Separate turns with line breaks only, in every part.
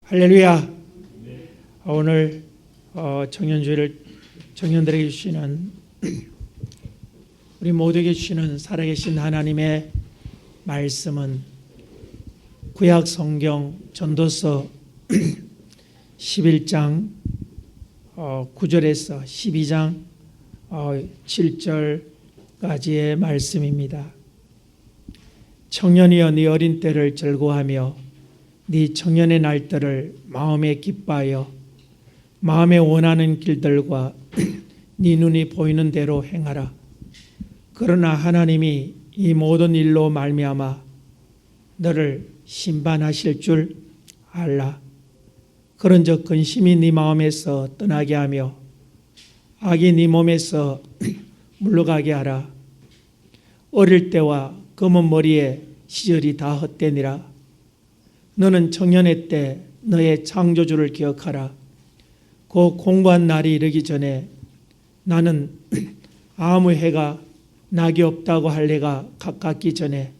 할렐루야. 오늘 청년들에게 주시는 우리 모두에게 주시는 살아계신 하나님의 말씀은 구약 성경 전도서 11장 9절에서 12장 7절까지의 말씀입니다. 청년이여 네 어린 때를 즐거워하며 네 청년의 날들을 마음에 기뻐하여 마음에 원하는 길들과 네 눈이 보이는 대로 행하라. 그러나 하나님이 이 모든 일로 말미암아 너를 심판하실 줄 알라. 그런즉 근심이 네 마음에서 떠나게 하며 악이 네 몸에서 물러가게 하라. 어릴 때와 검은 머리의 시절이 다 헛되니라. 너는 청년의 때 너의 창조주를 기억하라. 그 공고한 날이 이르기 전에 나는 아무 해가 낙이 없다고 할 해가 가깝기 전에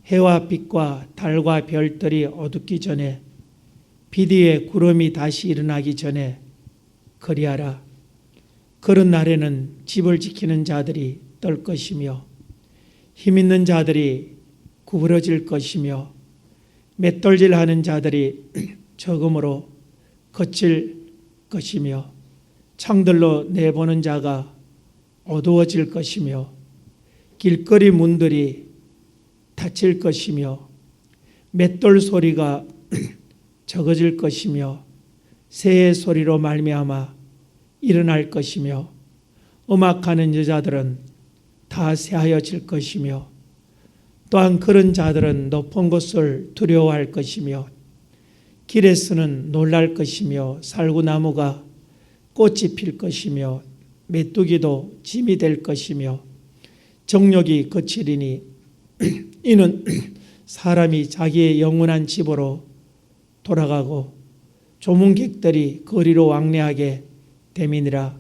해와 빛과 달과 별들이 어둡기 전에 빛 위에 구름이 다시 일어나기 전에 그리하라. 그런 날에는 집을 지키는 자들이 떨 것이며 힘 있는 자들이 구부러질 것이며 맷돌질하는 자들이 적음으로 거칠 것이며 창들로 내보는 자가 어두워질 것이며 길거리 문들이 닫힐 것이며 맷돌 소리가 적어질 것이며 새의 소리로 말미암아 일어날 것이며 음악하는 여자들은 다 새하여질 것이며 또한 그런 자들은 높은 곳을 두려워할 것이며 길에서는 놀랄 것이며 살구나무가 꽃이 필 것이며 메뚜기도 짐이 될 것이며 정욕이 거치리니 이는 사람이 자기의 영원한 집으로 돌아가고 조문객들이 거리로 왕래하게 됨이니라.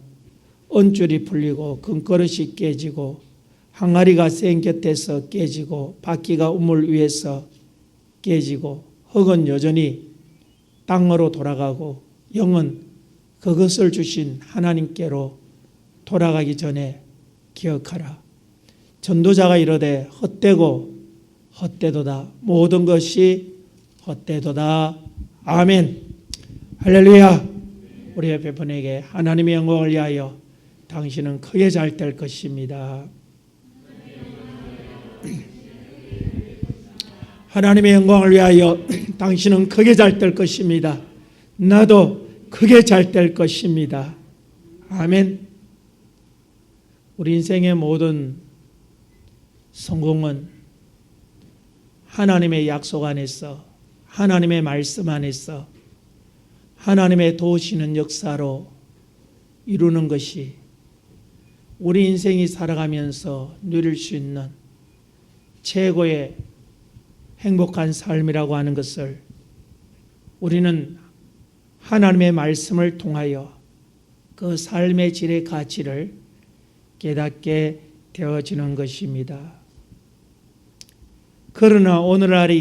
언줄이 풀리고 금그릇이 깨지고 항아리가 생 곁에서 깨지고 바퀴가 우물 위에서 깨지고 흙은 여전히 땅으로 돌아가고 영은 그것을 주신 하나님께로 돌아가기 전에 기억하라. 전도자가 이르되 헛되고 헛되도다. 모든 것이 헛되도다. 아멘. 할렐루야. 우리 옆에 분에게 하나님의 영광을 위하여 당신은 크게 잘 될 것입니다. 하나님의 영광을 위하여 당신은 크게 잘 될 것입니다. 나도 크게 잘 될 것입니다. 아멘. 우리 인생의 모든 성공은 하나님의 약속 안에서, 하나님의 말씀 안에서, 하나님의 도우시는 역사로 이루는 것이 우리 인생이 살아가면서 누릴 수 있는 최고의 행복한 삶이라고 하는 것을 우리는 하나님의 말씀을 통하여 그 삶의 질의 가치를 깨닫게 되어지는 것입니다. 그러나 오늘날의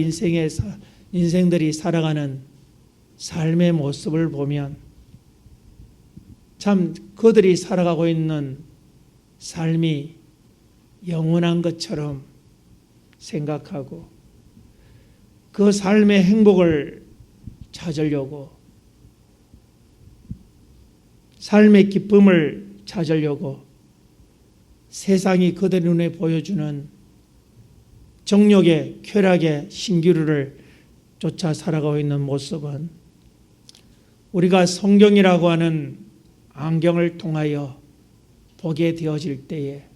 인생들이 살아가는 삶의 모습을 보면 참 그들이 살아가고 있는 삶이 영원한 것처럼 생각하고 그 삶의 행복을 찾으려고 삶의 기쁨을 찾으려고 세상이 그들 눈에 보여주는 정욕의 쾌락의 신기루를 쫓아 살아가고 있는 모습은 우리가 성경이라고 하는 안경을 통하여 보게 되어질 때에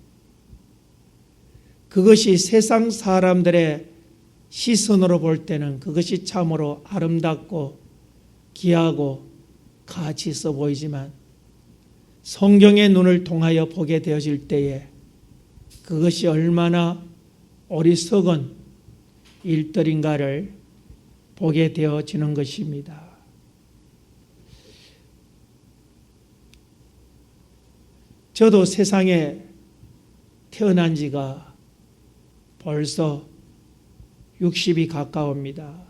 그것이 세상 사람들의 시선으로 볼 때는 그것이 참으로 아름답고 귀하고 가치 있어 보이지만 성경의 눈을 통하여 보게 되어질 때에 그것이 얼마나 어리석은 일들인가를 보게 되어지는 것입니다. 저도 세상에 태어난 지가 벌써 60이 가까웁니다.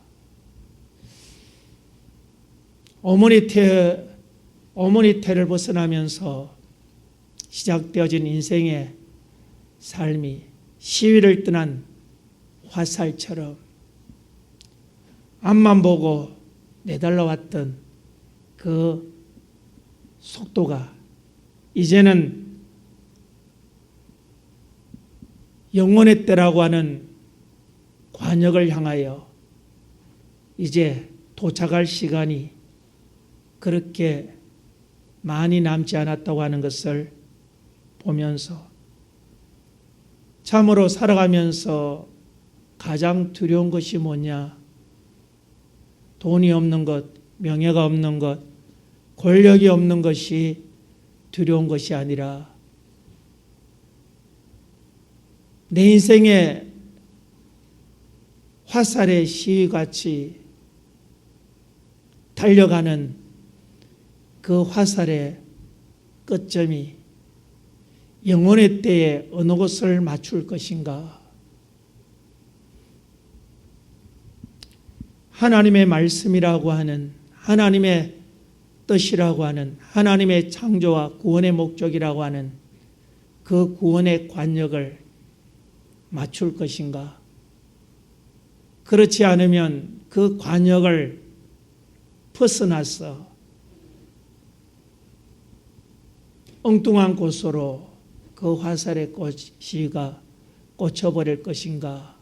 어머니 태를 벗어나면서 시작되어진 인생의 삶이 시위를 떠난 화살처럼 앞만 보고 내달려왔던 그 속도가 이제는 영혼의 때라고 하는 관역을 향하여 이제 도착할 시간이 그렇게 많이 남지 않았다고 하는 것을 보면서 참으로 살아가면서 가장 두려운 것이 뭐냐? 돈이 없는 것, 명예가 없는 것, 권력이 없는 것이 두려운 것이 아니라 내 인생의 화살의 시위같이 달려가는 그 화살의 끝점이 영혼의 때에 어느 곳을 맞출 것인가? 하나님의 말씀이라고 하는, 하나님의 뜻이라고 하는, 하나님의 창조와 구원의 목적이라고 하는 그 구원의 관역을 맞출 것인가? 그렇지 않으면 그 관역을 벗어나서 엉뚱한 곳으로 그 화살의 시가 꽂혀버릴 것인가?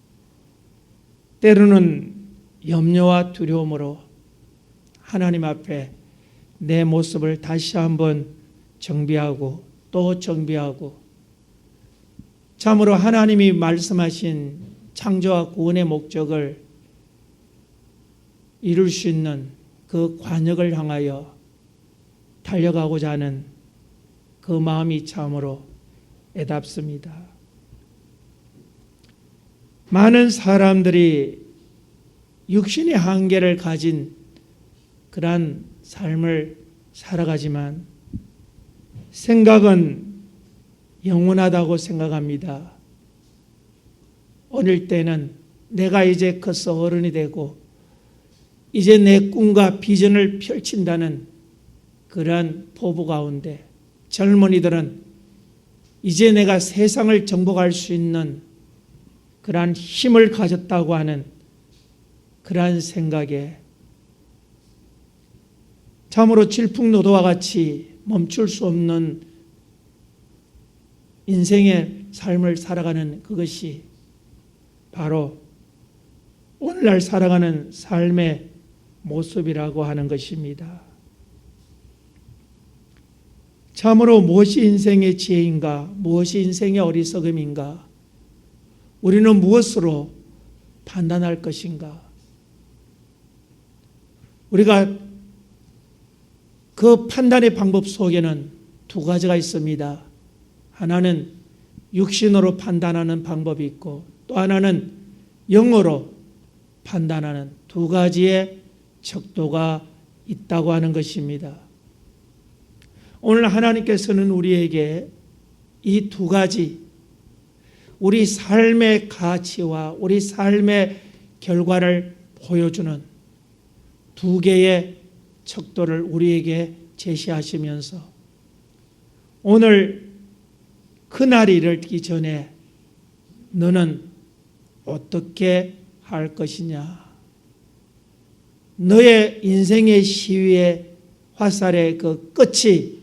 때로는 염려와 두려움으로 하나님 앞에 내 모습을 다시 한번 정비하고 또 정비하고 참으로 하나님이 말씀하신 창조와 구원의 목적을 이룰 수 있는 그 관역을 향하여 달려가고자 하는 그 마음이 참으로 애답습니다. 많은 사람들이 육신의 한계를 가진 그러한 삶을 살아가지만 생각은 영원하다고 생각합니다. 어릴 때는 내가 이제 커서 어른이 되고 이제 내 꿈과 비전을 펼친다는 그러한 포부 가운데 젊은이들은 이제 내가 세상을 정복할 수 있는 그러한 힘을 가졌다고 하는 그러한 생각에 참으로 질풍노도와 같이 멈출 수 없는 인생의 삶을 살아가는 그것이 바로 오늘날 살아가는 삶의 모습이라고 하는 것입니다. 참으로 무엇이 인생의 지혜인가? 무엇이 인생의 어리석음인가? 우리는 무엇으로 판단할 것인가? 우리가 그 판단의 방법 속에는 두 가지가 있습니다. 하나는 육신으로 판단하는 방법이 있고 또 하나는 영어로 판단하는 두 가지의 척도가 있다고 하는 것입니다. 오늘 하나님께서는 우리에게 이 두 가지, 우리 삶의 가치와 우리 삶의 결과를 보여주는 두 개의 척도를 우리에게 제시하시면서 오늘 그날이 이르기 전에 너는 어떻게 할 것이냐? 너의 인생의 시위의 화살의 그 끝이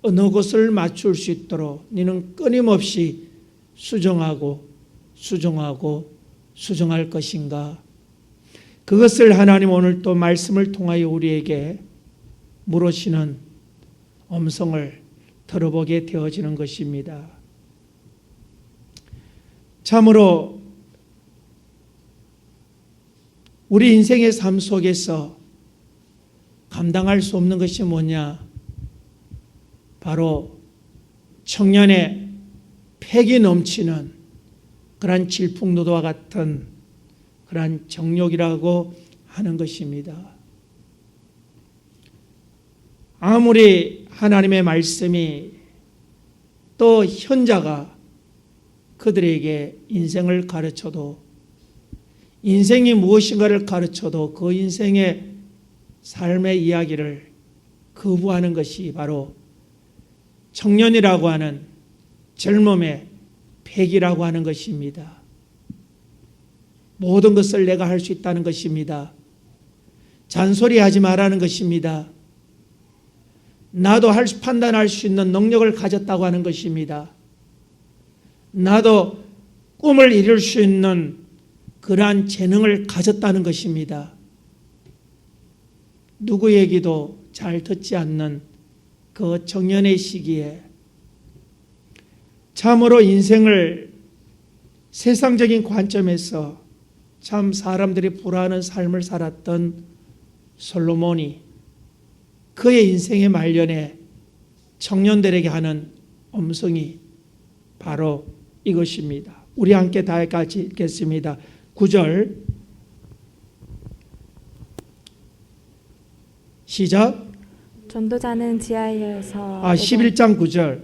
어느 곳을 맞출 수 있도록 너는 끊임없이 수정할 것인가? 그것을 하나님 오늘 또 말씀을 통하여 우리에게 물으시는 음성을 들어보게 되어지는 것입니다. 참으로 우리 인생의 삶 속에서 감당할 수 없는 것이 뭐냐? 바로 청년의 패기 넘치는 그러한 질풍노도와 같은 그러한 정욕이라고 하는 것입니다. 아무리 하나님의 말씀이 또 현자가 그들에게 인생을 가르쳐도 인생이 무엇인가를 가르쳐도 그 인생의 삶의 이야기를 거부하는 것이 바로 청년이라고 하는 젊음의 패기라고 하는 것입니다. 모든 것을 내가 할 수 있다는 것입니다. 잔소리하지 말라는 것입니다. 나도 판단할 수 있는 능력을 가졌다고 하는 것입니다. 나도 꿈을 이룰 수 있는 그러한 재능을 가졌다는 것입니다. 누구 얘기도 잘 듣지 않는 그 청년의 시기에 참으로 인생을 세상적인 관점에서 참 사람들이 부러워하는 삶을 살았던 솔로몬이 그의 인생의 말년에 청년들에게 하는 음성이 바로 이것입니다. 우리 함께 다 같이 읽겠습니다. 9절 시작.
전도자는 지하에서
11장 9절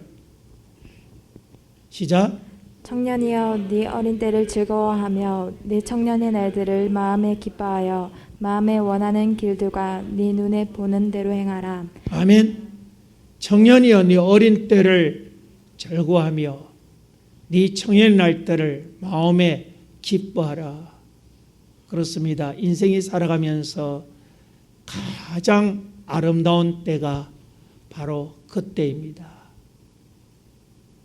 시작.
청년이여 네 어린 때를 즐거워하며 네 청년의 날들을 마음에 기뻐하여 마음에 원하는 길들과 네 눈에 보는 대로 행하라.
아멘. 청년이여 네 어린 때를 즐거워하며 네 청년의 날들을 마음에 기뻐하라. 그렇습니다. 인생이 살아가면서 가장 아름다운 때가 바로 그때입니다.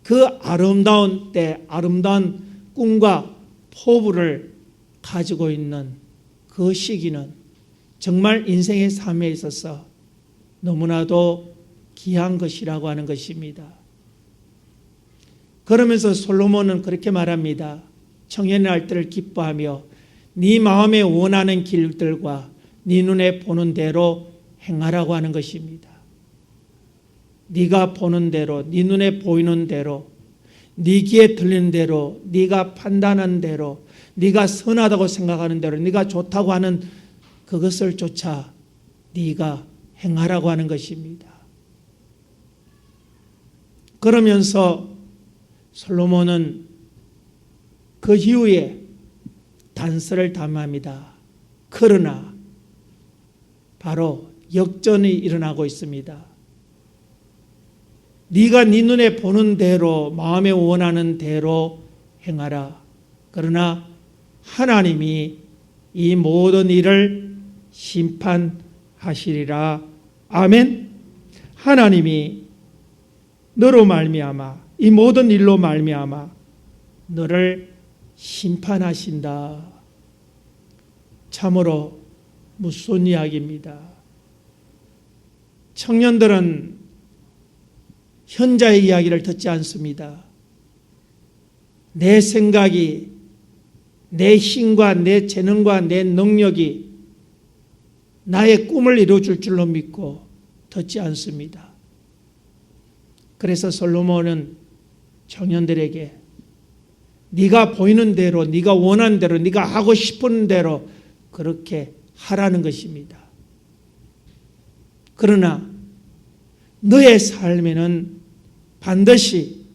그 아름다운 때, 아름다운 꿈과 포부를 가지고 있는 그 시기는 정말 인생의 삶에 있어서 너무나도 귀한 것이라고 하는 것입니다. 그러면서 솔로몬은 그렇게 말합니다. 청년의 날들을 기뻐하며 네 마음에 원하는 길들과 네 눈에 보는 대로 행하라고 하는 것입니다. 네가 보는 대로, 네 눈에 보이는 대로, 네 귀에 들리는 대로, 네가 판단한 대로, 네가 선하다고 생각하는 대로, 네가 좋다고 하는 그것을 쫓아 네가 행하라고 하는 것입니다. 그러면서 솔로몬은 그 이후에 단서를 담합니다. 그러나 바로 역전이 일어나고 있습니다. 네가 네 눈에 보는 대로 마음에 원하는 대로 행하라. 그러나 하나님이 이 모든 일을 심판하시리라. 아멘. 하나님이 너로 말미암아 이 모든 일로 말미암아 너를 심판하신다. 참으로 무서운 이야기입니다. 청년들은 현자의 이야기를 듣지 않습니다. 내 생각이, 내 힘과 내 재능과 내 능력이 나의 꿈을 이루어줄 줄로 믿고 듣지 않습니다. 그래서 솔로몬은 청년들에게 네가 보이는 대로, 네가 원하는 대로, 네가 하고 싶은 대로 그렇게 하라는 것입니다. 그러나 너의 삶에는 반드시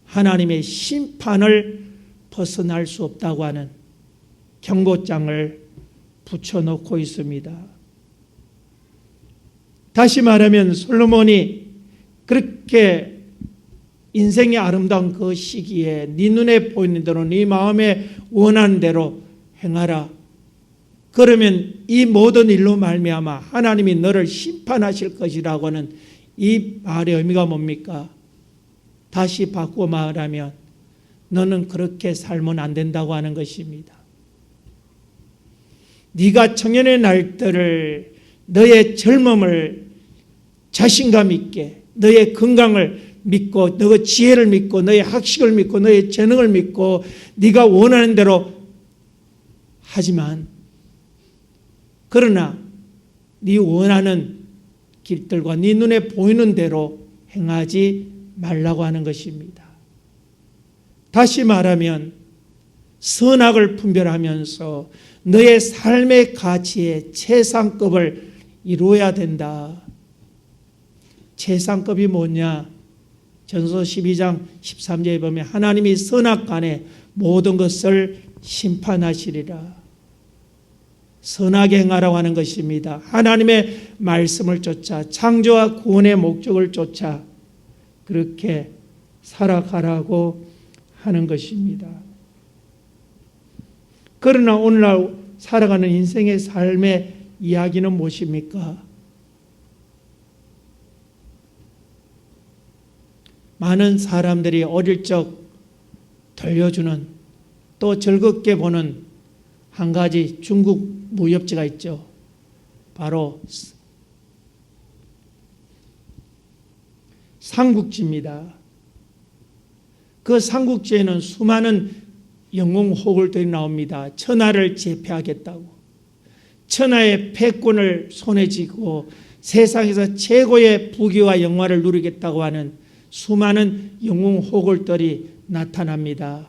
하나님의 심판을 벗어날 수 없다고 하는 경고장을 붙여놓고 있습니다. 다시 말하면 솔로몬이 그렇게 인생의 아름다운 그 시기에 네 눈에 보이는 대로 네 마음에 원하는 대로 행하라. 그러면 이 모든 일로 말미암아 하나님이 너를 심판하실 것이라고 하는 이 말의 의미가 뭡니까? 다시 바꾸어 말하면 너는 그렇게 살면 안 된다고 하는 것입니다. 네가 청년의 날들을, 너의 젊음을 자신감 있게, 너의 건강을 믿고, 너의 지혜를 믿고, 너의 학식을 믿고, 너의 재능을 믿고 네가 원하는 대로 하지만, 그러나 네 원하는 길들과 네 눈에 보이는 대로 행하지 말라고 하는 것입니다. 다시 말하면 선악을 분별하면서 너의 삶의 가치의 최상급을 이루어야 된다. 최상급이 뭐냐? 전서 12장 13절에 보면 하나님이 선악간에 모든 것을 심판하시리라. 선하게 행하라고 하는 것입니다. 하나님의 말씀을 쫓아 창조와 구원의 목적을 쫓아 그렇게 살아가라고 하는 것입니다. 그러나 오늘날 살아가는 인생의 삶의 이야기는 무엇입니까? 많은 사람들이 어릴 적 들려주는 또 즐겁게 보는 한 가지 중국 무협지가 있죠. 바로 삼국지입니다. 그 삼국지에는 수많은 영웅 호걸들이 나옵니다. 천하를 제패하겠다고, 천하의 패권을 손에 쥐고 세상에서 최고의 부귀와 영화를 누리겠다고 하는 수많은 영웅 호걸들이 나타납니다.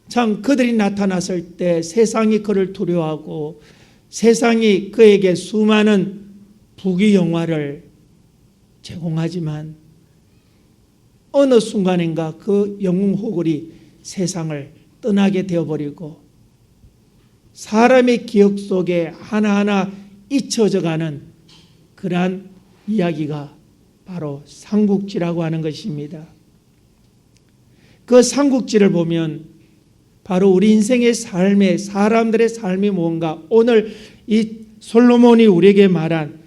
참 그들이 나타났을 때 세상이 그를 두려워하고 세상이 그에게 수많은 부귀 영화를 제공하지만 어느 순간인가 그 영웅 호걸이 세상을 떠나게 되어버리고 사람의 기억 속에 하나하나 잊혀져가는 그러한 이야기가 바로 삼국지라고 하는 것입니다. 그 삼국지를 보면 바로 우리 인생의 삶의 사람들의 삶이 뭔가 오늘 이 솔로몬이 우리에게 말한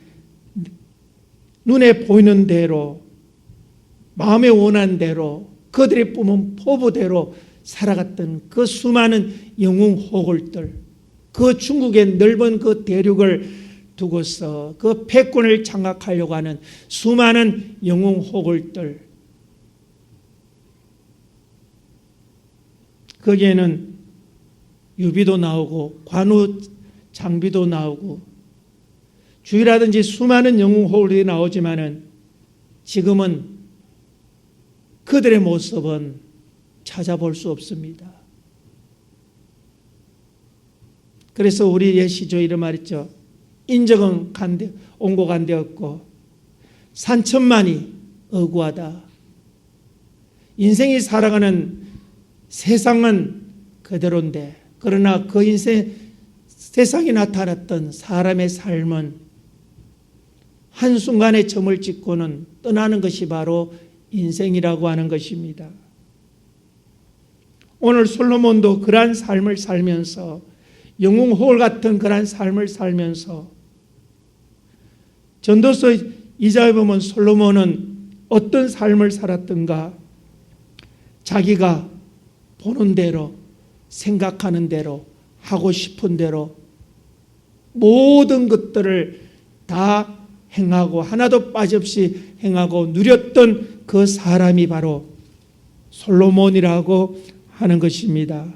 눈에 보이는 대로 마음에 원한 대로 그들이 뿜은 포부대로 살아갔던 그 수많은 영웅 호걸들, 그 중국의 넓은 그 대륙을 두고서 그 패권을 장악하려고 하는 수많은 영웅 호걸들, 거기에는 유비도 나오고 관우 장비도 나오고 주의라든지 수많은 영웅 호걸이 나오지만은 지금은 그들의 모습은 찾아볼 수 없습니다. 그래서 우리 예시조 이런 말 있죠. 인적은 온고 간되었고 산천만이 어구하다. 인생이 살아가는 세상은 그대로인데 그러나 그 인생 세상에 나타났던 사람의 삶은 한순간에 점을 찍고는 떠나는 것이 바로 인생이라고 하는 것입니다. 오늘 솔로몬도 그러한 삶을 살면서 영웅 호걸 같은 그러한 삶을 살면서 전도서 2장에 보면 솔로몬은 어떤 삶을 살았던가 자기가 보는 대로 생각하는 대로 하고 싶은 대로 모든 것들을 다 행하고 하나도 빠짐없이 행하고 누렸던 그 사람이 바로 솔로몬이라고 하는 것입니다.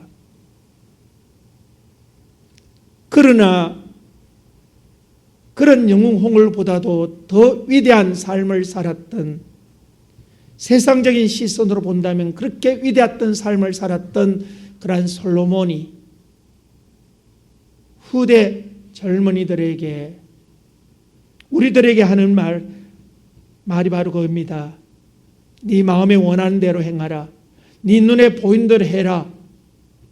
그러나 그런 영웅 호걸보다도 더 위대한 삶을 살았던 세상적인 시선으로 본다면 그렇게 위대했던 삶을 살았던 그러한 솔로몬이 후대 젊은이들에게 우리들에게 하는 말이 바로 그겁니다. 네 마음에 원하는 대로 행하라. 네 눈에 보이는 대로 해라.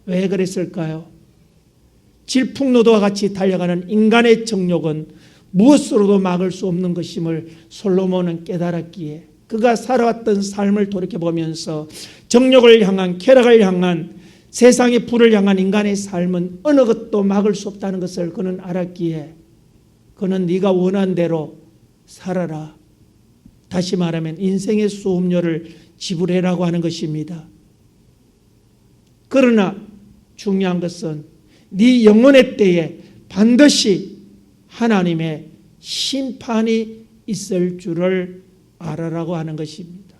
왜 그랬을까요? 질풍노도와 같이 달려가는 인간의 정욕은 무엇으로도 막을 수 없는 것임을 솔로몬은 깨달았기에 그가 살아왔던 삶을 돌이켜보면서 정욕을 향한 쾌락을 향한 세상의 불을 향한 인간의 삶은 어느 것도 막을 수 없다는 것을 그는 알았기에 그는 네가 원한 대로 살아라. 다시 말하면 인생의 수업료를 지불해라고 하는 것입니다. 그러나 중요한 것은 네 영혼의 때에 반드시 하나님의 심판이 있을 줄을 알아라고 하는 것입니다.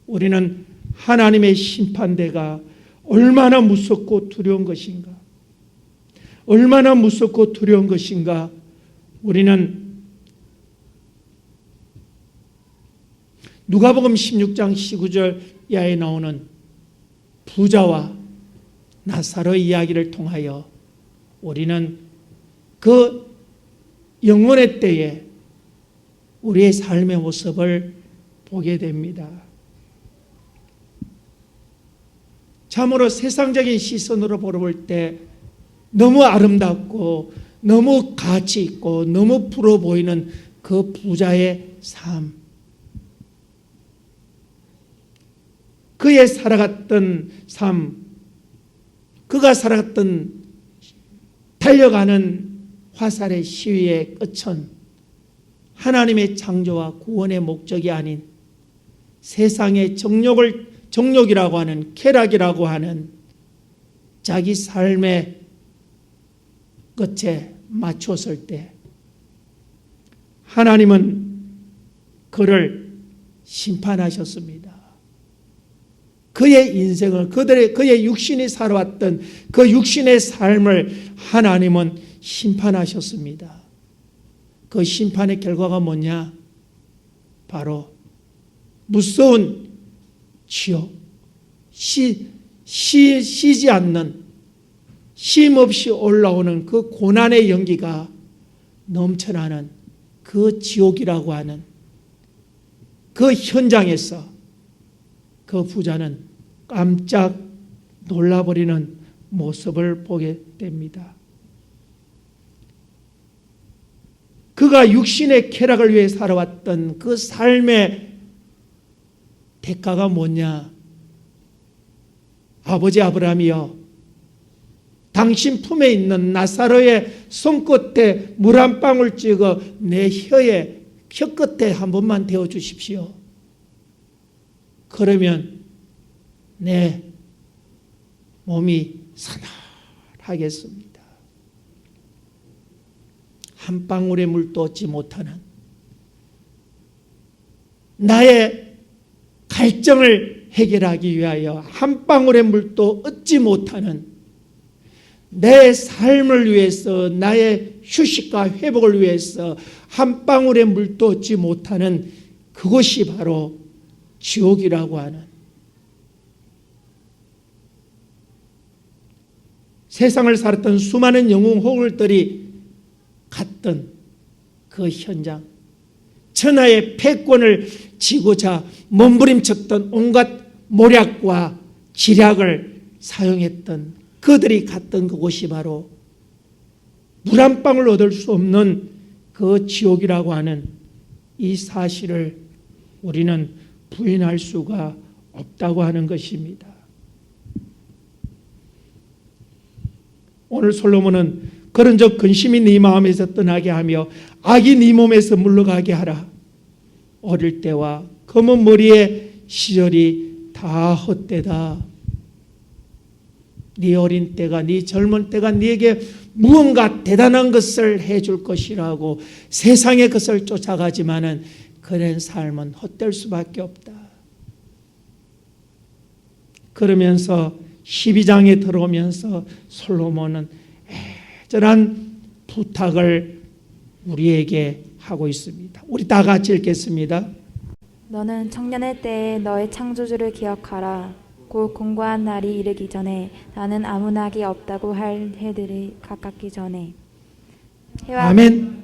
우리는 하나님의 심판대가 얼마나 무섭고 두려운 것인가, 얼마나 무섭고 두려운 것인가. 우리는 누가복음 16장 19절 이하에 나오는 부자와 나사로의 이야기를 통하여 우리는 그 영혼의 때에 우리의 삶의 모습을 보게 됩니다. 참으로 세상적인 시선으로 보러볼 때 너무 아름답고 너무 가치 있고 너무 부러워 보이는 그 부자의 삶, 그의 살아갔던 삶, 그가 살아갔던 달려가는 화살의 시위의 끝은 하나님의 창조와 구원의 목적이 아닌 세상의 정욕이라고 하는, 쾌락이라고 하는 자기 삶의 끝에 맞췄을 때 하나님은 그를 심판하셨습니다. 그의 인생을, 그의 육신이 살아왔던 그 육신의 삶을 하나님은 심판하셨습니다. 그 심판의 결과가 뭐냐? 바로 무서운 지옥, 쉬지 않는, 쉼 없이 올라오는 그 고난의 연기가 넘쳐나는 그 지옥이라고 하는 그 현장에서 그 부자는 깜짝 놀라버리는 모습을 보게 됩니다. 그가 육신의 쾌락을 위해 살아왔던 그 삶의 대가가 뭐냐? 아버지 아브라함이여, 당신 품에 있는 나사로의 손끝에 물 한 방울 찍어 내 혀 끝에 한 번만 대어 주십시오. 그러면 내 몸이 서늘하겠습니다. 한 방울의 물도 얻지 못하는 나의 갈증을 해결하기 위하여 한 방울의 물도 얻지 못하는 내 삶을 위해서, 나의 휴식과 회복을 위해서 한 방울의 물도 얻지 못하는 그것이 바로 지옥이라고 하는, 세상을 살았던 수많은 영웅호걸들이 갔던 그 현장, 천하의 패권을 쥐고자 몸부림쳤던 온갖 모략과 지략을 사용했던 그들이 갔던 그곳이 바로 물 한 방울 얻을 수 없는 그 지옥이라고 하는 이 사실을 우리는 부인할 수가 없다고 하는 것입니다. 오늘 솔로몬은 그런즉 근심이 네 마음에서 떠나게 하며 악이 네 몸에서 물러가게 하라. 어릴 때와 검은 머리의 시절이 다 헛되다. 네 어린 때가, 네 젊은 때가 네게 무언가 대단한 것을 해줄 것이라고 세상의 것을 쫓아가지만은 그런 삶은 헛될 수밖에 없다. 그러면서 12장에 들어오면서 솔로몬은 애절한 부탁을 우리에게 하고 있습니다. 우리 다 같이 읽겠습니다.
너는 청년의 때에 너의 창조주를 기억하라. 곧 공고한 날이 이르기 전에, 나는 아무 낙이 없다고 할 해들이 가깝기 전에.
아멘.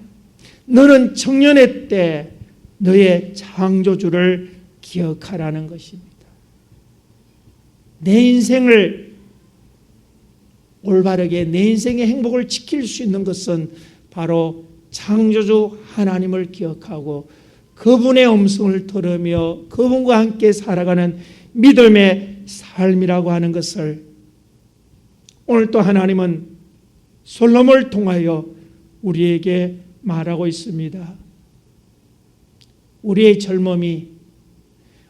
너는 청년의 때 너의 창조주를 기억하라는 것입니다. 내 인생을 올바르게, 내 인생의 행복을 지킬 수 있는 것은 바로 창조주 하나님을 기억하고 그분의 음성을 들으며 그분과 함께 살아가는 믿음의 삶이라고 하는 것을 오늘 또 하나님은 솔로몬을 통하여 우리에게 말하고 있습니다. 우리의 젊음이,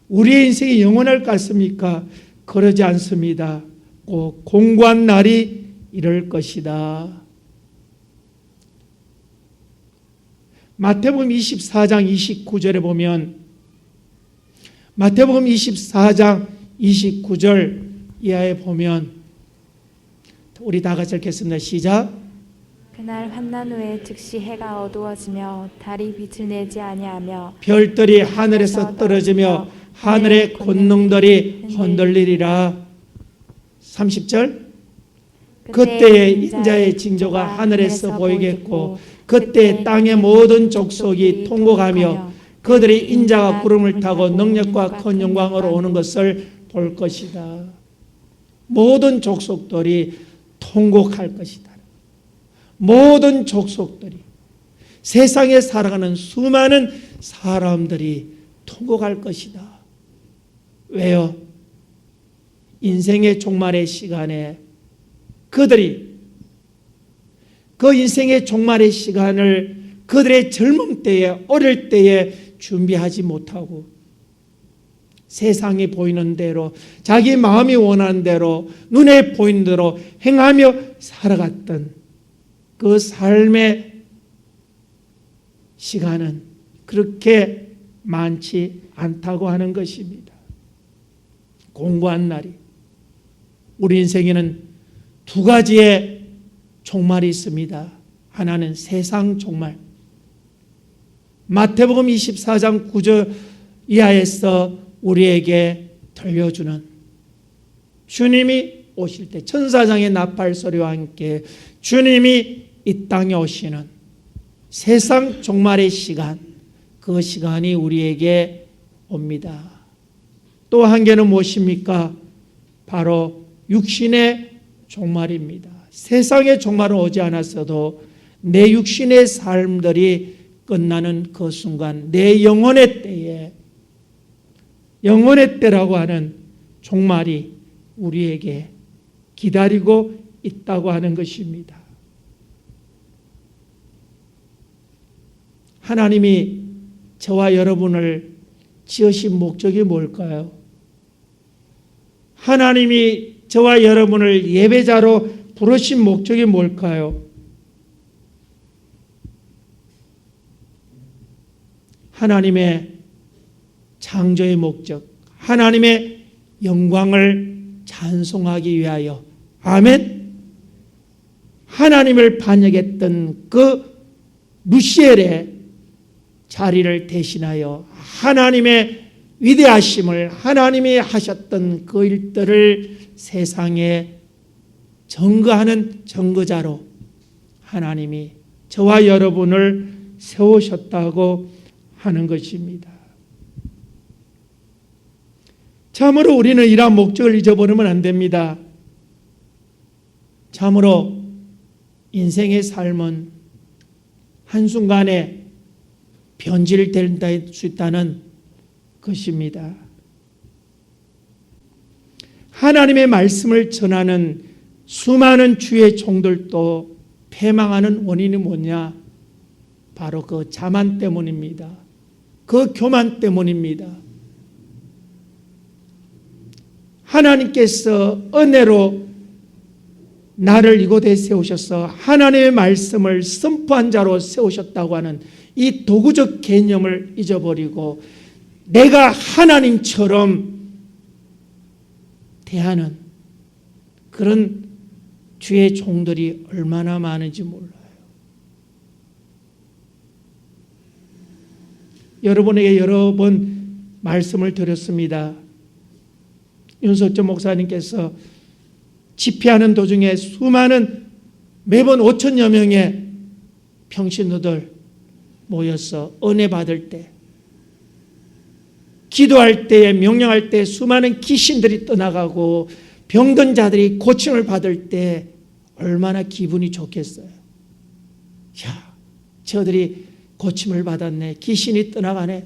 우리의 인생이 영원할 것 같습니까? 그러지 않습니다. 꼭 공고한 날이 이럴 것이다. 마태복음 24장 29절에 보면, 마태복음 24장 29절 이하에 보면, 우리 다 같이 읽겠습니다. 시작.
그날 환난 후에 즉시 해가 어두워지며 달이 빛을 내지 아니하며
별들이 하늘에서 떨어지며 하늘의 권능들이 흔들리리라. 30절. 그때에 인자의 징조가 하늘에서 보이겠고 그때 땅의 모든 족속이 통곡하며 그들이 인자가 구름을 타고 능력과 큰 영광으로 오는 것을 볼 것이다. 모든 족속들이 통곡할 것이다. 모든 족속들이, 세상에 살아가는 수많은 사람들이 통곡할 것이다. 왜요? 인생의 종말의 시간에 그들이 그 인생의 종말의 시간을 그들의 젊은 때에, 어릴 때에 준비하지 못하고 세상이 보이는 대로, 자기 마음이 원하는 대로, 눈에 보이는 대로 행하며 살아갔던 그 삶의 시간은 그렇게 많지 않다고 하는 것입니다. 공고한 날이, 우리 인생에는 두 가지의 종말이 있습니다. 하나는 세상 종말, 마태복음 24장 9절 이하에서 우리에게 들려주는, 주님이 오실 때 천사장의 나팔 소리와 함께 주님이 이 땅에 오시는 세상 종말의 시간, 그 시간이 우리에게 옵니다. 또 한 개는 무엇입니까? 바로 육신의 종말입니다. 세상의 종말은 오지 않았어도 내 육신의 삶들이 끝나는 그 순간, 내 영혼의 때에, 영혼의 때라고 하는 종말이 우리에게 기다리고 있다고 하는 것입니다. 하나님이 저와 여러분을 지으신 목적이 뭘까요? 하나님이 저와 여러분을 예배자로 부르신 목적이 뭘까요? 하나님의 창조의 목적, 하나님의 영광을 찬송하기 위하여, 아멘. 하나님을 반역했던 그 루시엘의 자리를 대신하여 하나님의 위대하심을, 하나님이 하셨던 그 일들을 세상에 증거하는 증거자로 하나님이 저와 여러분을 세우셨다고 하는 것입니다. 참으로 우리는 이러한 목적을 잊어버리면 안 됩니다. 참으로 인생의 삶은 한순간에 변질될 수 있다는 것입니다. 하나님의 말씀을 전하는 수많은 주의 종들도 패망하는 원인이 뭐냐? 바로 그 자만 때문입니다. 그 교만 때문입니다. 하나님께서 은혜로 나를 이곳에 세우셔서 하나님의 말씀을 선포한 자로 세우셨다고 하는 이 도구적 개념을 잊어버리고 내가 하나님처럼 대하는 그런 주의 종들이 얼마나 많은지 몰라요. 여러분에게 여러 번 말씀을 드렸습니다. 윤석철 목사님께서 집회하는 도중에 수많은, 매번 5천여 명의 평신도들 모여서 은혜 받을 때, 기도할 때에, 명령할 때 수많은 귀신들이 떠나가고 병든 자들이 고침을 받을 때 얼마나 기분이 좋겠어요. 야, 저들이 고침을 받았네, 귀신이 떠나가네,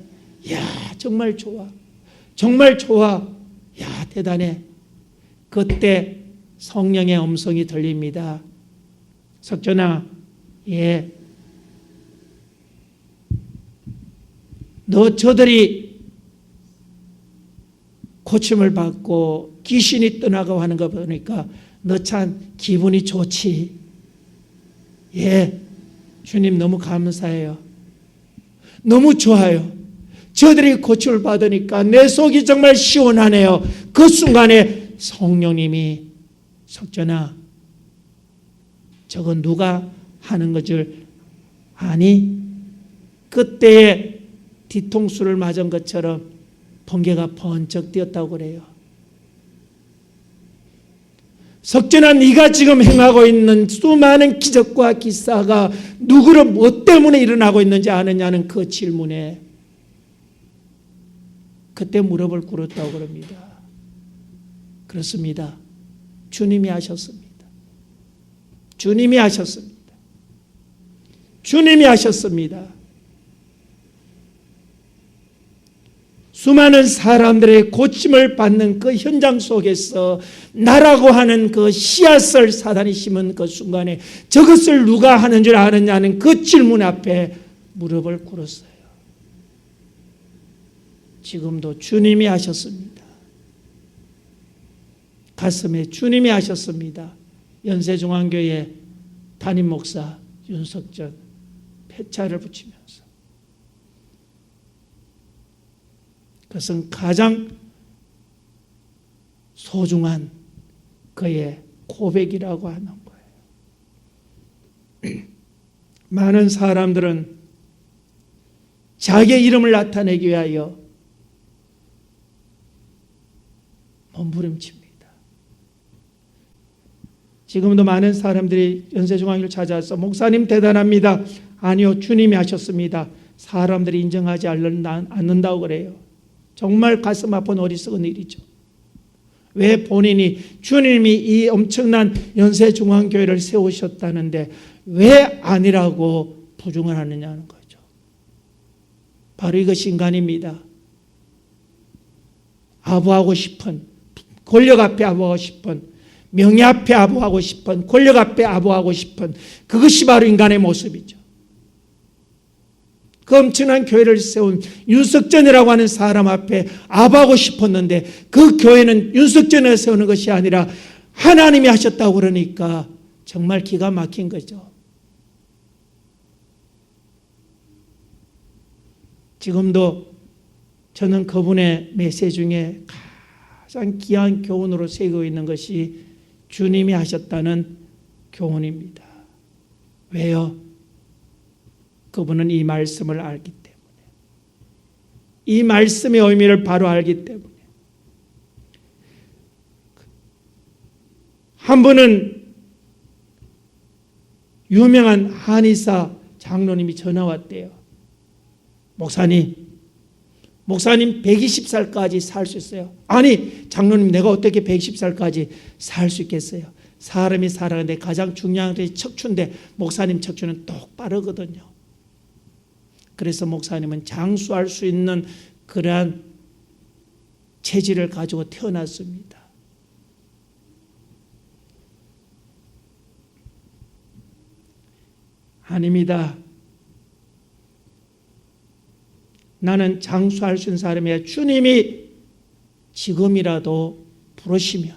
야, 정말 좋아, 정말 좋아, 야, 대단해. 그때 성령의 음성이 들립니다. 석전아, 예, 너 저들이 고침을 받고 귀신이 떠나가고 하는 거 보니까 너 참 기분이 좋지. 예, 주님 너무 감사해요. 너무 좋아요. 저들이 고침을 받으니까 내 속이 정말 시원하네요. 그 순간에 성령님이 석전아, 저건 누가 하는 것을 아니? 그때에 뒤통수를 맞은 것처럼 번개가 번쩍 뛰었다고 그래요. 석전아, 네가 지금 행하고 있는 수많은 기적과 기사가 누구를 뭐 때문에 일어나고 있는지 아느냐는 그 질문에 그때 무릎을 꿇었다고 그럽니다. 그렇습니다. 주님이 하셨습니다. 주님이 하셨습니다. 주님이 하셨습니다. 수많은 사람들의 고침을 받는 그 현장 속에서 나라고 하는 그 씨앗을 사단이 심은 그 순간에 저것을 누가 하는 줄 아느냐는 그 질문 앞에 무릎을 꿇었어요. 지금도 주님이 하셨습니다. 가슴에 주님이 하셨습니다. 연세중앙교회 담임 목사 윤석전 폐차를 붙이면서 그것은 가장 소중한 그의 고백이라고 하는 거예요. 많은 사람들은 자기의 이름을 나타내기 위하여 몸부림칩니다. 지금도 많은 사람들이 연세중앙교회를 찾아와서 목사님 대단합니다. 아니요, 주님이 하셨습니다. 사람들이 인정하지 않는다고 그래요. 정말 가슴 아픈 어리석은 일이죠. 왜 본인이 주님이 이 엄청난 연세중앙교회를 세우셨다는데 왜 아니라고 부정을 하느냐는 거죠. 바로 이것이 인간입니다. 아부하고 싶은, 권력 앞에 아부하고 싶은, 명예 앞에 아부하고 싶은, 권력 앞에 아부하고 싶은, 그것이 바로 인간의 모습이죠. 그 엄청난 교회를 세운 윤석전이라고 하는 사람 앞에 아부하고 싶었는데 그 교회는 윤석전을 세우는 것이 아니라 하나님이 하셨다고 그러니까 정말 기가 막힌 거죠. 지금도 저는 그분의 메시지 중에 가장 귀한 교훈으로 새기고 있는 것이 주님이 하셨다는 교훈입니다. 왜요? 그분은 이 말씀을 알기 때문에, 이 말씀의 의미를 바로 알기 때문에. 한 분은 유명한 한의사 장로님이 전화 왔대요. 목사님 120살까지 살 수 있어요. 아니 장로님, 내가 어떻게 120살까지 살 수 있겠어요? 사람이 살아가는데 가장 중요한 것이 척추인데 목사님 척추는 똑바르거든요. 그래서 목사님은 장수할 수 있는 그러한 체질을 가지고 태어났습니다. 아닙니다. 나는 장수할 수 있는 사람이야. 주님이 지금이라도 부르시면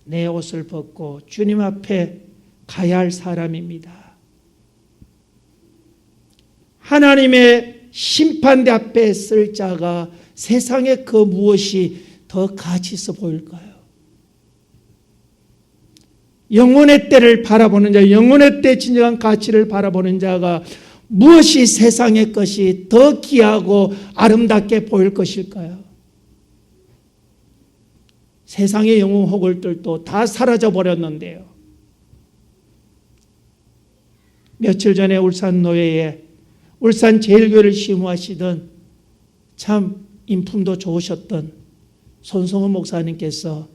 내 옷을 벗고 주님 앞에 가야 할 사람입니다. 하나님의 심판대 앞에 쓸 자가 세상에 그 무엇이 더 가치 있어 보일까요? 영혼의 때를 바라보는 자, 영혼의 때 진정한 가치를 바라보는 자가 무엇이 세상의 것이 더 귀하고 아름답게 보일 것일까요? 세상의 영웅 호글들도 다 사라져 버렸는데요. 며칠 전에 울산 노회에 울산 제일교회를 심우하시던 참 인품도 좋으셨던 손성훈 목사님께서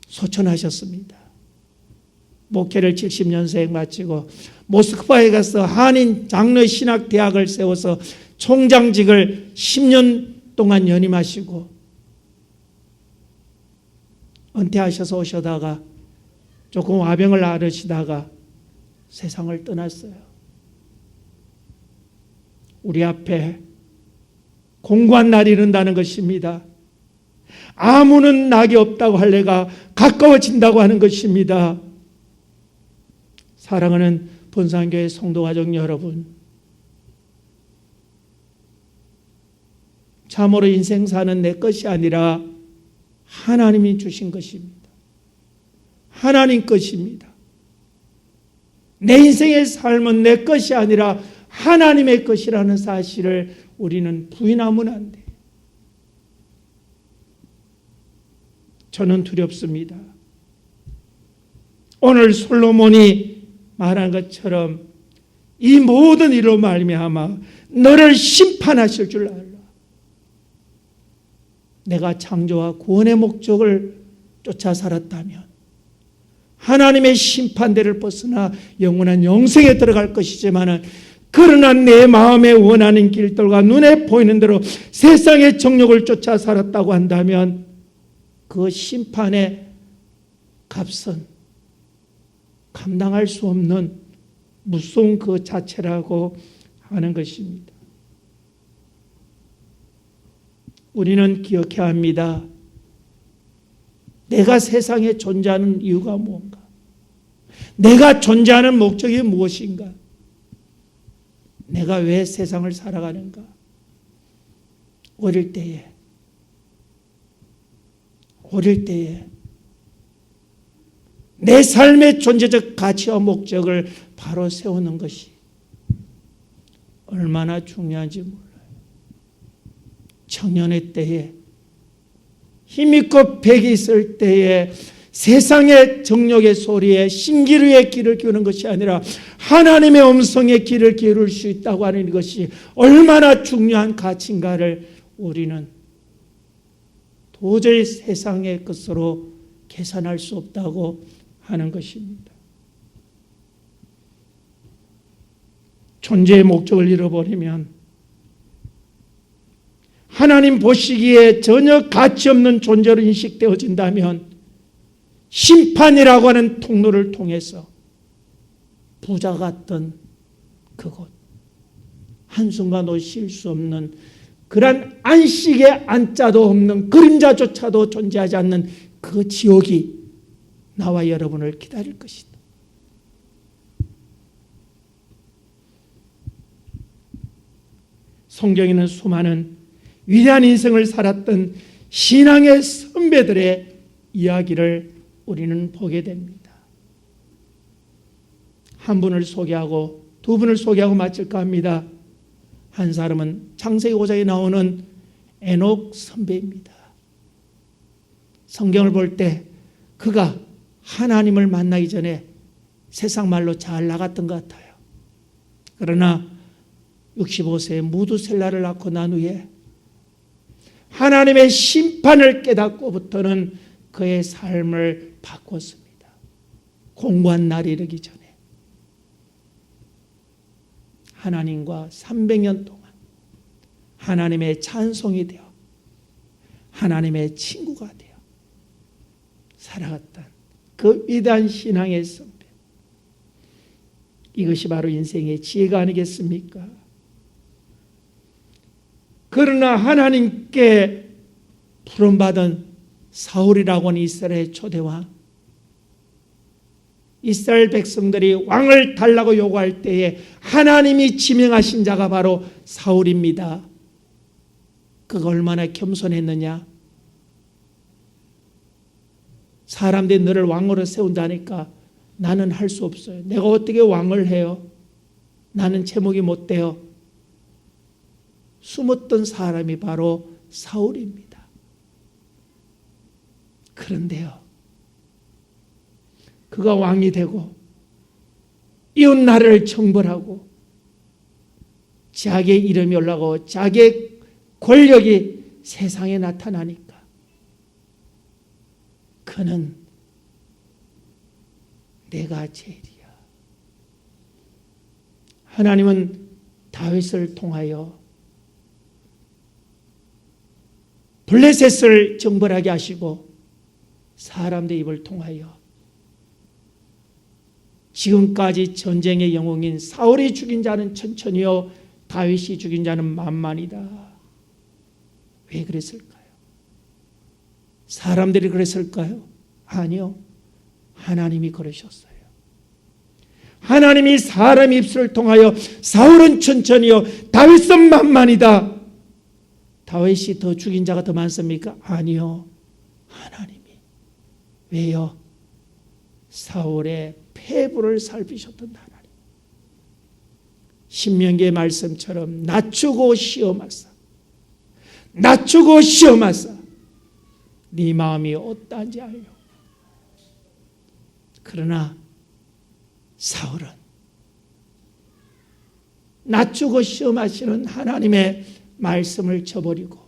소천하셨습니다. 목회를 70년생 마치고 모스크바에 가서 한인 장로 신학대학을 세워서 총장직을 10년 동안 연임하시고 은퇴하셔서 오셔다가 조금 와병을 앓으시다가 세상을 떠났어요. 우리 앞에 공고한 날이 이른다는 것입니다. 아무는 낙이 없다고 할 내가 가까워진다고 하는 것입니다. 사랑하는 본산교회 성도가족 여러분, 참으로 인생 사는 내 것이 아니라 하나님이 주신 것입니다. 하나님 것입니다. 내 인생의 삶은 내 것이 아니라 하나님의 것이라는 사실을 우리는 부인하면 안 돼요. 저는 두렵습니다. 오늘 솔로몬이 말한 것처럼 이 모든 일로 말미암아 너를 심판하실 줄 알라. 내가 창조와 구원의 목적을 쫓아 살았다면 하나님의 심판대를 벗어나 영원한 영생에 들어갈 것이지만, 그러나 내 마음에 원하는 길들과 눈에 보이는 대로 세상의 정욕을 쫓아 살았다고 한다면 그 심판의 값은 감당할 수 없는 무서운 그 자체라고 하는 것입니다. 우리는 기억해야 합니다. 내가 세상에 존재하는 이유가 뭔가? 내가 존재하는 목적이 무엇인가? 내가 왜 세상을 살아가는가? 어릴 때에 내 삶의 존재적 가치와 목적을 바로 세우는 것이 얼마나 중요한지 몰라요. 청년의 때에, 힘있고 백이 있을 때에 세상의 정욕의 소리에 신기루의 귀를 기울이는 것이 아니라 하나님의 음성에 귀를 기울일 수 있다고 하는 것이 얼마나 중요한 가치인가를 우리는 도저히 세상의 것으로 계산할 수 없다고 하는 것입니다. 존재의 목적을 잃어버리면 하나님 보시기에 전혀 가치 없는 존재로 인식되어진다면 심판이라고 하는 통로를 통해서 부자 같던 그곳, 한순간도 쉴 수 없는 그런 안식의 안자도 없는 그림자조차도 존재하지 않는 그 지옥이 나와 여러분을 기다릴 것이다. 성경에는 수많은 위대한 인생을 살았던 신앙의 선배들의 이야기를 우리는 보게 됩니다. 한 분을 소개하고 두 분을 소개하고 마칠까 합니다. 한 사람은 창세기 5장에 나오는 에녹 선배입니다. 성경을 볼 때 그가 하나님을 만나기 전에 세상 말로 잘 나갔던 것 같아요. 그러나 65세에 무두셀라를 낳고 난 후에 하나님의 심판을 깨닫고부터는 그의 삶을 바꿨습니다. 공고한 날이 이르기 전에 하나님과 300년 동안 하나님의 찬송이 되어 하나님의 친구가 되어 살아갔던 그 위대한 신앙의 선배, 이것이 바로 인생의 지혜가 아니겠습니까? 그러나 하나님께 부름받은 사울이라고 하는 이스라엘의 초대왕, 이스라엘 백성들이 왕을 달라고 요구할 때에 하나님이 지명하신 자가 바로 사울입니다. 그가 얼마나 겸손했느냐? 사람들이 너를 왕으로 세운다니까 나는 할 수 없어요. 내가 어떻게 왕을 해요? 나는 제목이 못 돼요. 숨었던 사람이 바로 사울입니다. 그런데요, 그가 왕이 되고 이웃 나라를 정벌하고 자기의 이름이 올라가고 자기의 권력이 세상에 나타나니까 그는 내가 제일이야. 하나님은 다윗을 통하여 블레셋을 정벌하게 하시고 사람들 입을 통하여 지금까지 전쟁의 영웅인 사울이 죽인 자는 천천히요 다윗이 죽인 자는 만만이다. 왜 그랬을까요? 사람들이 그랬을까요? 아니요. 하나님이 그러셨어요. 하나님이 사람 입술을 통하여 사울은 천천히요 다윗은 만만이다. 다윗이 더 죽인 자가 더 많습니까? 아니요. 하나님이. 왜요? 사울의 폐부를 살피셨던 하나님. 신명기의 말씀처럼 낮추고 시험하사 네 마음이 어떠한지 알려. 그러나 사울은 낮추고 시험하시는 하나님의 말씀을 저버리고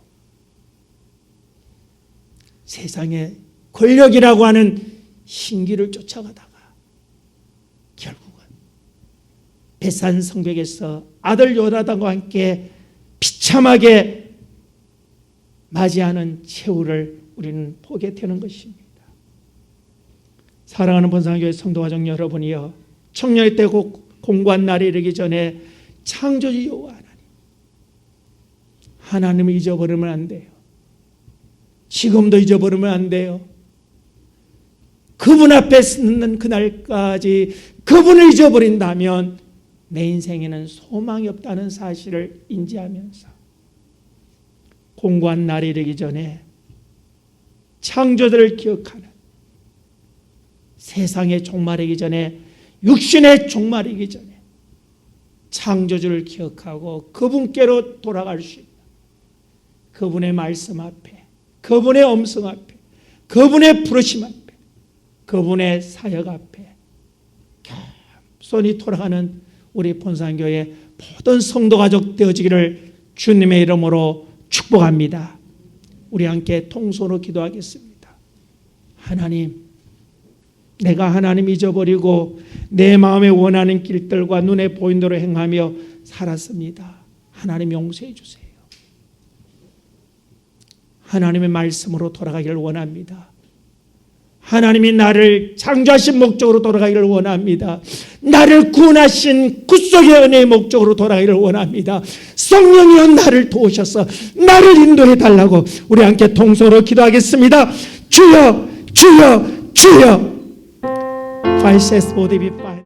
세상에 권력이라고 하는 신기를 쫓아가다가 결국은 베산 성벽에서 아들 요나단과 함께 비참하게 맞이하는 최후를 우리는 보게 되는 것입니다. 사랑하는 본산교회 성도가족 여러분이여, 청년의 때 공고한 날이 이르기 전에 창조주 여호와 하나님을 잊어버리면 안 돼요. 지금도 잊어버리면 안 돼요. 그분 앞에 서는 그날까지 그분을 잊어버린다면 내 인생에는 소망이 없다는 사실을 인지하면서 공고한 날이 이르기 전에 창조주를 기억하는, 세상의 종말이기 전에, 육신의 종말이기 전에 창조주를 기억하고 그분께로 돌아갈 수 있는, 그분의 말씀 앞에, 그분의 음성 앞에, 그분의 부르심 앞에, 그분의 사역 앞에 겸손히 돌아가는 우리 본산교회 모든 성도가족 되어지기를 주님의 이름으로 축복합니다. 우리 함께 통성으로 기도하겠습니다. 하나님, 내가 하나님 잊어버리고 내 마음에 원하는 길들과 눈에 보이는 대로 행하며 살았습니다. 하나님 용서해 주세요. 하나님의 말씀으로 돌아가기를 원합니다. 하나님이 나를 창조하신 목적으로 돌아가기를 원합니다. 나를 구원하신 구속의 은혜의 목적으로 돌아가기를 원합니다. 성령이여 나를 도우셔서 나를 인도해 달라고 우리 함께 통성으로 기도하겠습니다. 주여, 주여, 주여. 5 says,